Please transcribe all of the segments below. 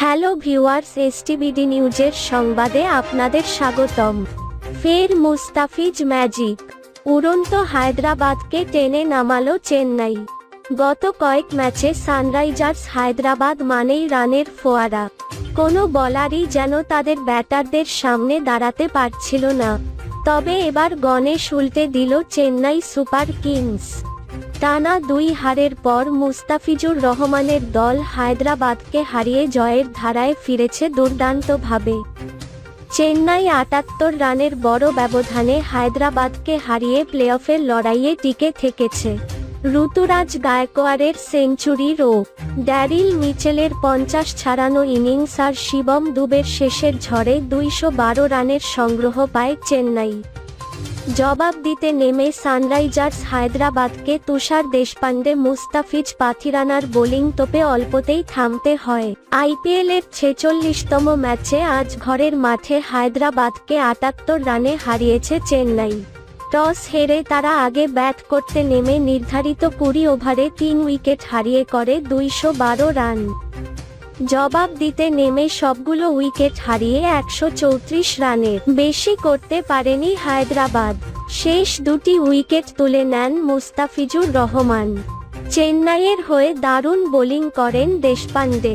Hello viewers, এসটিবিডি নিউজের সংবাদে আপনাদের স্বাগতম। ফের মুস্তাফিজ ম্যাজিক, উড়ন্ত হায়দ্রাবাদকে টেনে নামালো চেন্নাই। গত কয়েক ম্যাচে সানরাইজার্স হায়দ্রাবাদ মানেই রানের ফোয়ারা। কোনো বলারই যেন তাদের ব্যাটারদের সামনে দাঁড়াতে পারছিল না। তবে এবার গণেশ উল্টে দিল চেন্নাই সুপার কিংস। টানা 2 হারের পর মুস্তাফিজুর রহমানের দল হায়দ্রাবাদকে হারিয়ে জয়ের ধারায় ফিরেছে দুর্দান্তভাবে। চেন্নাই 78 রানের বড় ব্যবধানে হায়দ্রাবাদকে হারিয়ে প্লেঅফের লড়াইয়ে টিকে থেকেছে। ঋতুরাজ গায়কোয়াড়ের সেঞ্চুরির ও ড্যারিল মিচেলের 50 ছাড়ানো ইনিংস আর শিবম দুবের শেষের ঝড়ে 212 রানের সংগ্রহ পায় চেন্নাই। জবাব দিতে নেমে সানরাইজার্স হায়দ্রাবাদকে তুষার দেশপান্ডে মুস্তাফিজ পাথিরানার বোলিং তোপে অল্পতেই থামতে হয়। আইপিএলের 46তম ম্যাচে আজ ঘরের মাঠে হায়দ্রাবাদকে 78 রানে হারিয়েছে চেন্নাই। টস হেরে তারা আগে ব্যাট করতে নেমে নির্ধারিত 20 ওভারে 3 উইকেট হারিয়ে করে 212 রান। জবাব দিতে নেমে সবগুলো উইকেট হারিয়ে 134 রানের বেশি করতে পারেনি হায়দ্রাবাদ। শেষ 2টি উইকেট তুলে নেন মুস্তাফিজুর রহমান। চেন্নাইয়ের হয়ে দারুণ বোলিং করেন দেশপান্ডে।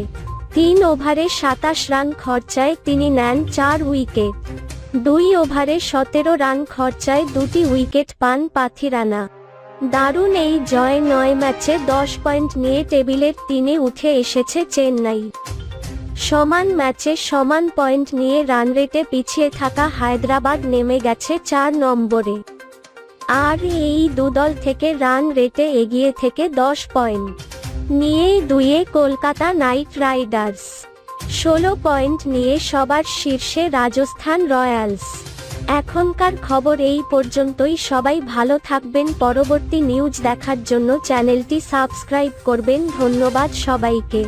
3 ওভারে 27 রান খরচায় তিনি নেন 4 উইকেট। 2 ওভারে 17 রান খরচায় 2টি উইকেট পান পাথিরানা। দারুণ এই জয় 9 ম্যাচে 10 পয়েন্ট নিয়ে টেবিলের 3-এ উঠে এসেছে চেন্নাই। সমান ম্যাচে সমান পয়েন্ট নিয়ে রানরেটে পিছিয়ে থাকা হায়দ্রাবাদ নেমে গেছে 4 নম্বরে। আর এই দুদল থেকে রান রেটে এগিয়ে থেকে 10 পয়েন্ট নিয়েই 2-এ কলকাতা নাইট রাইডার্স। 16 পয়েন্ট নিয়ে সবার শীর্ষে রাজস্থান রয়্যালস। এখনকার খবর এই পর্যন্তই। সবাই ভালো থাকবেন। পরবর্তী নিউজ দেখার জন্য চ্যানেলটি সাবস্ক্রাইব করবেন। ধন্যবাদ সবাইকে।